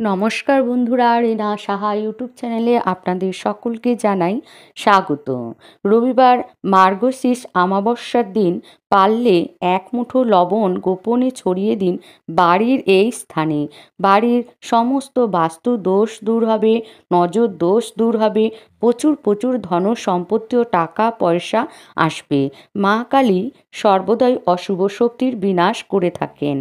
নমস্কার বন্ধুরা, রেনা সাহা ইউটিউব চ্যানেলে আপনাদের সকলকে জানাই স্বাগত। রবিবার মার্গশীর্ষ অমাবস্যার দিন পারলে এক মুঠো লবণ গোপনে ছড়িয়ে দিন বাড়ির এই স্থানে। বাড়ির সমস্ত বাস্তু দোষ দূর হবে, নজর দোষ দূর হবে, প্রচুর প্রচুর ধন সম্পত্তি ও টাকা পয়সা আসবে। মা কালী সর্বদাই অশুভ শক্তির বিনাশ করে থাকেন।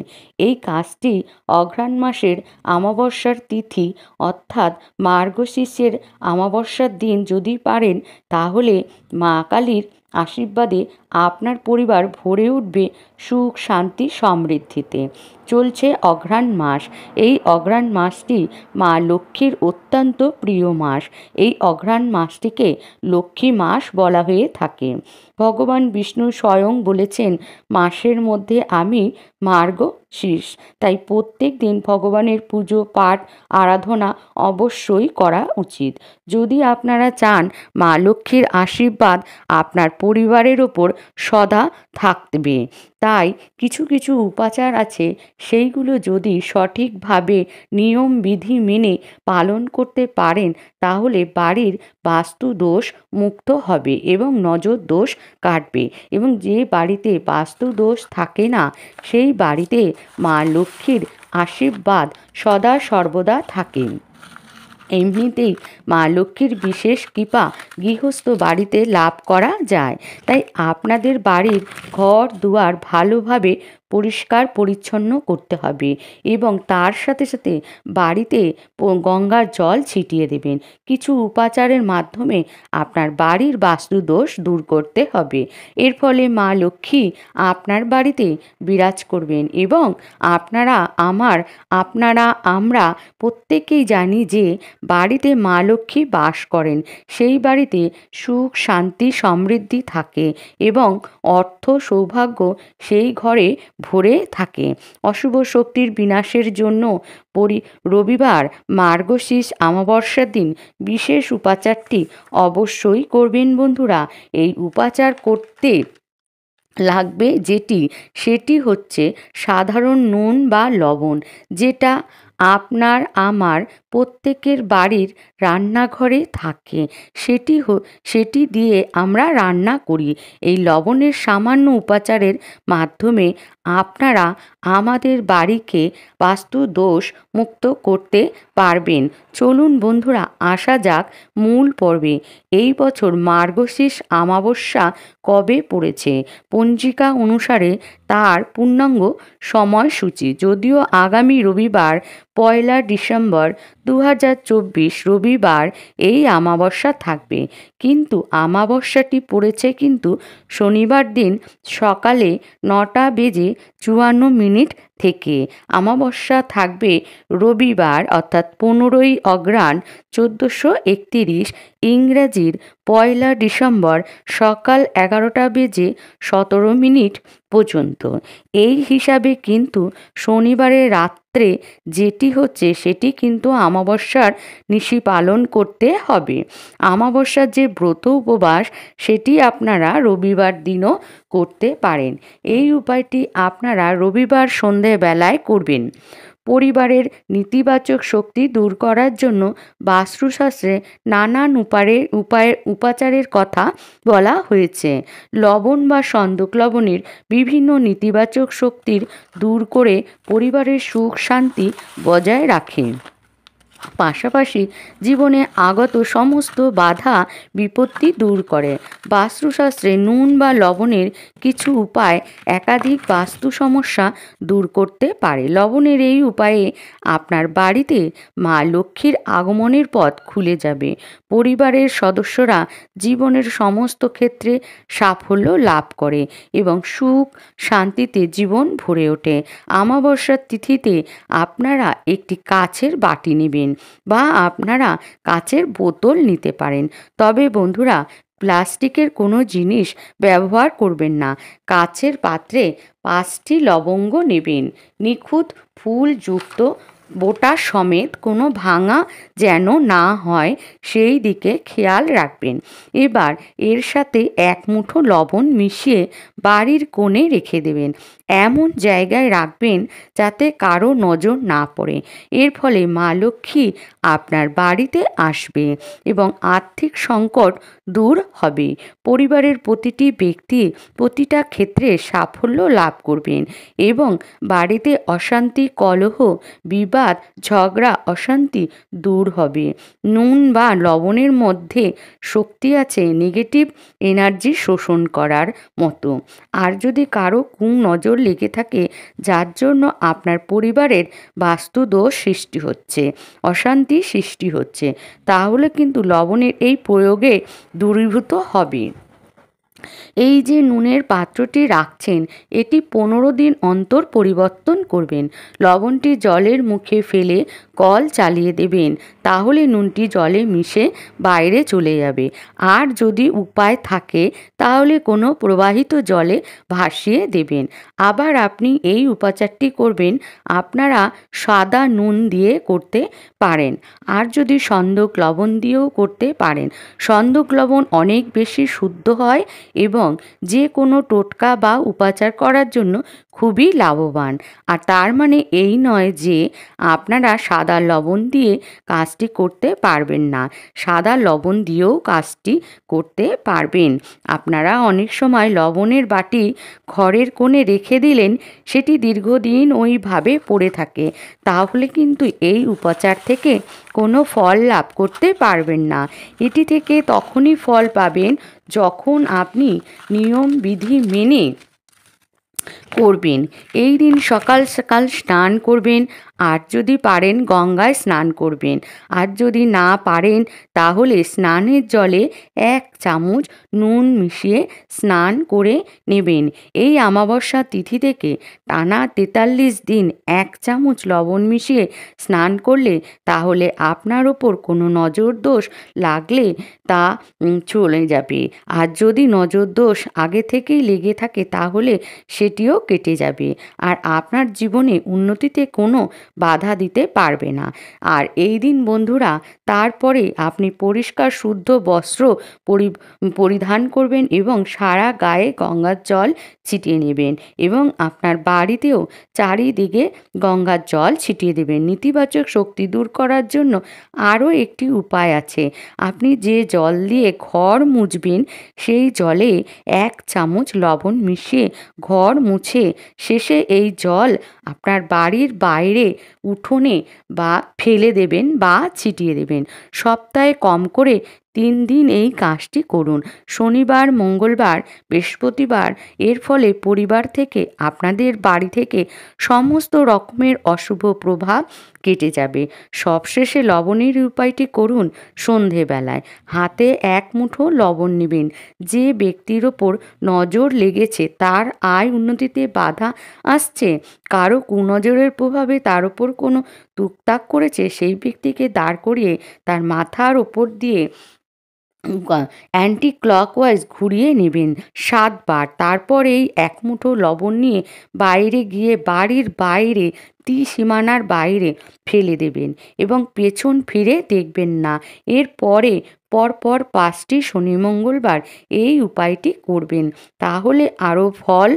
এই কাজটি অঘ্রাণ মাসের অমাবস্যার তিথি অর্থাৎ মার্গশীর্ষের অমাবস্যার দিন যদি পারেন, তাহলে মা কালীর আশীর্বাদে আপনার পরিবার ভরে উঠবে সুখ শান্তি সমৃদ্ধিতে। চলছে অঘ্রাণ মাস। এই অঘ্রাণ মাসটি মা লক্ষ্মীর অত্যন্ত প্রিয় মাস। এই অঘ্রাণ মাসটিকে লক্ষ্মী মাস বলা হয়ে থাকে। ভগবান বিষ্ণু স্বয়ং বলেছেন, মাসের মধ্যে আমি মার্গশীর্ষ। তাই প্রত্যেক দিন ভগবানের পুজো পাঠ আরাধনা অবশ্যই করা উচিত। যদি আপনারা চান মা লক্ষ্মীর আশীর্বাদ আপনার পরিবারের ওপর সদা থাকবে, তাই কিছু কিছু উপাচার আছে, সেইগুলো যদি সঠিকভাবে নিয়ম বিধি মেনে পালন করতে পারেন, তাহলে বাড়ির বাস্তু দোষ মুক্ত হবে এবং নজর দোষ কাটবে। এবং যে বাড়িতে বাস্তু দোষ থাকে না, সেই বাড়িতে মা লক্ষ্মীর আশীর্বাদ সদা সর্বদা থাকে। এমনিতেই মা লক্ষ্মীর বিশেষ কৃপা গৃহস্থ বাড়িতে লাভ করা যায়। তাই আপনাদের বাড়ির ঘর দুয়ার ভালোভাবে পরিষ্কার পরিচ্ছন্ন করতে হবে এবং তার সাথে সাথে বাড়িতে গঙ্গার জল ছিটিয়ে দেবেন। কিছু উপাচারের মাধ্যমে আপনার বাড়ির বাস্তু দোষ দূর করতে হবে। এর ফলে মা লক্ষ্মী আপনার বাড়িতে বিরাজ করবেন এবং আমরা প্রত্যেকেই জানি যে বাড়িতে মা লক্ষ্মী বাস করেন। সেই বাড়িতে সুখ শান্তি সমৃদ্ধি থাকে এবং অর্থ সৌভাগ্য সেই ঘরে ভরে থাকে। অশুভ শক্তির বিনাশের জন্য রবিবার মার্গশীর্ষ অমাবস্যার দিন বিশেষ উপাচারটি অবশ্যই করবেন বন্ধুরা। এই উপাচার করতে লাগবে সেটি হচ্ছে সাধারণ নুন বা লবণ, যেটা আপনার আমার প্রত্যেকের বাড়ির রান্নাঘরে থাকে। সেটি দিয়ে আমরা রান্না করি। এই লবণের সামান্য উপাচারের মাধ্যমে আপনারা আমাদের বাড়িকে বাস্তু দোষ মুক্ত করতে পারবেন। চলুন বন্ধুরা, আসা যাক মূল পর্বে। এই বছর মার্গশীর্ষ অমাবস্যা কবে পড়েছে? পঞ্জিকা অনুসারে তার পূর্ণাঙ্গ সময়সূচি, যদিও আগামী রবিবার 1 ডিসেম্বর 2024 রবিবার এই অমাবস্যা থাকবে, কিন্তু অমাবস্যাটি পড়েছে কিন্তু শনিবার দিন সকালে 9:54 থেকে। অমাবস্যা থাকবে রবিবার অর্থাৎ 15ই অঘ্রাণ 1431 ইংরেজির 1 ডিসেম্বর সকাল 11:17 পর্যন্ত। এই হিসাবে কিন্তু শনিবারের রাত্রে যেটি হচ্ছে সেটি কিন্তু অমাবস্যার নিশি পালন করতে হবে। অমাবস্যার যে ব্রত উপবাস সেটি আপনারা রবিবার দিনও করতে পারেন। এই উপায়টি আপনারা রবিবার সন্ধেবেলায় করবেন। পরিবারের নেতিবাচক শক্তি দূর করার জন্য বাস্তুশাস্ত্রে নানান উপাচারের কথা বলা হয়েছে। লবণ বা সন্দক লবণের বিভিন্ন নেতিবাচক শক্তির দূর করে পরিবারের সুখ শান্তি বজায় রাখে। পাশাপাশি জীবনে আগত সমস্ত বাধা বিপত্তি দূর করে। বাস্তুশাস্ত্রে নুন বা লবণের কিছু উপায় একাধিক বাস্তু সমস্যা দূর করতে পারে। লবণের এই উপায়ে আপনার বাড়িতে মা লক্ষ্মীর আগমনের পথ খুলে যাবে। পরিবারের সদস্যরা জীবনের সমস্ত ক্ষেত্রে সাফল্য লাভ করে এবং সুখ শান্তিতে জীবন ভরে ওঠে। অমাবস্যার তিথিতে আপনারা একটি কাচের বাটি নেবেন বা আপনারা কাচের বোতল নিতে পারেন। তবে বন্ধুরা, প্লাস্টিকের কোনো জিনিস ব্যবহার করবেন না। কাচের পাত্রে 5টি লবঙ্গ নেবেন। নিখুঁত ফুলযুক্ত বোটা সমেত কোনো ভাঙা যেন না হয় সেই দিকে খেয়াল রাখবেন। এবার এর সাথে 1 মুঠো লবণ মিশিয়ে বাড়ির কোণে রেখে দেবেন। এমন জায়গায় রাখবেন যাতে কারো নজর না পড়ে। এর ফলে মা লক্ষ্মী আপনার বাড়িতে আসবে এবং আর্থিক সংকট দূর হবে। পরিবারের প্রতিটি ব্যক্তি প্রতিটা ক্ষেত্রে সাফল্য লাভ করবেন এবং বাড়িতে অশান্তি, কলহ, বিবাদ, ঝগড়া, অশান্তি দূর হবে। নুন বা লবণের মধ্যে শক্তি আছে নেগেটিভ এনার্জি শোষণ করার মতো। আর যদি কারো কুনজর লেগে থাকে যার জন্য আপনার পরিবারের বাস্তুদোষ সৃষ্টি হচ্ছে, অশান্তি সৃষ্টি হচ্ছে, তাহলে কিন্তু লবণের এই প্রয়োগে দূরীভূত হবে। এই যে নুনের পাত্রটি রাখছেন এটি 15 দিন অন্তর পরিবর্তন করবেন। লবণটি জলের মুখে ফেলে কল চালিয়ে দেবেন, তাহলে নুনটি জলে মিশে বাইরে চলে যাবে। আর যদি উপায় থাকে তাহলে কোনো প্রবাহিত জলে ভাসিয়ে দেবেন। আবার আপনি এই উপাচারটি করবেন। আপনারা সাদা নুন দিয়ে করতে পারেন, আর যদি সন্দক লবণ দিয়েও করতে পারেন। সন্দক লবণ অনেক বেশি শুদ্ধ হয় এবং যে কোনো টোটকা বা উপাচার করার জন্য খুবই লাভবান। আর তার মানে এই নয় যে আপনারা সাদা লবণ দিয়ে কাজটি করতে পারবেন না, সাদা লবণ দিয়েও কাজটি করতে পারবেন। আপনারা অনেক সময় লবণের বাটি ঘরের কোণে রেখে দিলেন, সেটি দীর্ঘদিন ওইভাবে পড়ে থাকে, তাহলে কিন্তু এই উপাচার থেকে কোনো ফল লাভ করতে পারবেন না। এটি থেকে তখনই ফল পাবেন যখন আপনি নিয়ম বিধি মেনে করবেন। এই দিন সকাল সকাল স্নান করবেন, আর যদি পারেন গঙ্গায় স্নান করবেন। আর যদি না পারেন তাহলে স্নানের জলে 1 চামচ নুন মিশিয়ে স্নান করে নেবেন। এই অমাবস্যা তিথি থেকে টানা 43 দিন 1 চামচ লবণ মিশিয়ে স্নান করলে তাহলে আপনার ওপর কোনো নজর দোষ লাগলে তা চলে যাবে। আর যদি নজর দোষ আগে থেকেই লেগে থাকে তাহলে সেটিও কেটে যাবে, আর আপনার জীবনে উন্নতিতে কোনো বাধা দিতে পারবে না। আর এই দিন বন্ধুরা তারপরে আপনি পরিষ্কার শুদ্ধ বস্ত্র পরিধান করবেন এবং সারা গায়ে গঙ্গার জল ছিটিয়ে নেবেন এবং আপনার বাড়িতেও চারিদিকে গঙ্গার জল ছিটিয়ে দেবেন। নেতিবাচক শক্তি দূর করার জন্য আরও একটি উপায় আছে। আপনি যে জল দিয়ে ঘর মুছবেন সেই জলে 1 চামচ লবণ মিশিয়ে ঘর মুছে শেষে এই জল আপনার বাড়ির বাইরে উঠোনে বা ফেলে দেবেন বা ছিটিয়ে দেবেন। সপ্তাহে কম করে 3 দিন এই কাজটি করুন, শনিবার, মঙ্গলবার, বৃহস্পতিবার। এর ফলে পরিবার থেকে, আপনাদের বাড়ি থেকে সমস্ত রকমের অশুভ প্রভাব কেটে যাবে। সবশেষে লবণের উপায়টি করুন সন্ধেবেলায়। হাতে 1 মুঠো লবণ নেবেন। যে ব্যক্তির ওপর নজর লেগেছে, তার আয় উন্নতিতে বাধা আসছে, কারো কুনজরের প্রভাবে তার ওপর কোনো তুকতাক করেছে, সেই ব্যক্তিকে দাঁড় করিয়ে তার মাথার ওপর দিয়ে অ্যান্টি ক্লকওয়াইজ ঘুরিয়ে নেবেন 7 বার। তারপর এই 1 মুঠো লবণ নিয়ে বাইরে গিয়ে বাড়ির বাইরে ত্রিসীমানার বাইরে ফেলে দেবেন এবং পেছন ফিরে দেখবেন না। এরপরে পরপর 5টি শনি মঙ্গলবার এই উপায়টি করবেন, তাহলে আরও ফল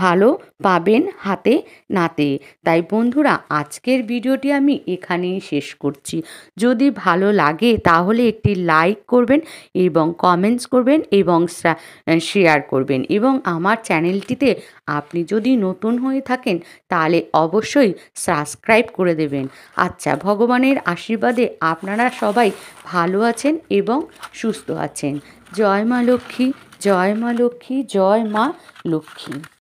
ভালো পাবেন হাতে নাতে। তাই বন্ধুরা আজকের ভিডিওটি আমি এখানেই শেষ করছি। যদি ভালো লাগে তাহলে একটি লাইক করবেন এবং কমেন্টস করবেন এবং শেয়ার করবেন, এবং আমার চ্যানেলটিতে আপনি যদি নতুন হয়ে থাকেন তাহলে অবশ্যই সাবস্ক্রাইব করে দেবেন। আচ্ছা, ভগবানের আশীর্বাদে আপনারা সবাই ভালো আছেন এবং সুস্থ আছেন। জয় মা লক্ষ্মী, জয় মা লক্ষ্মী, জয় মা লক্ষ্মী।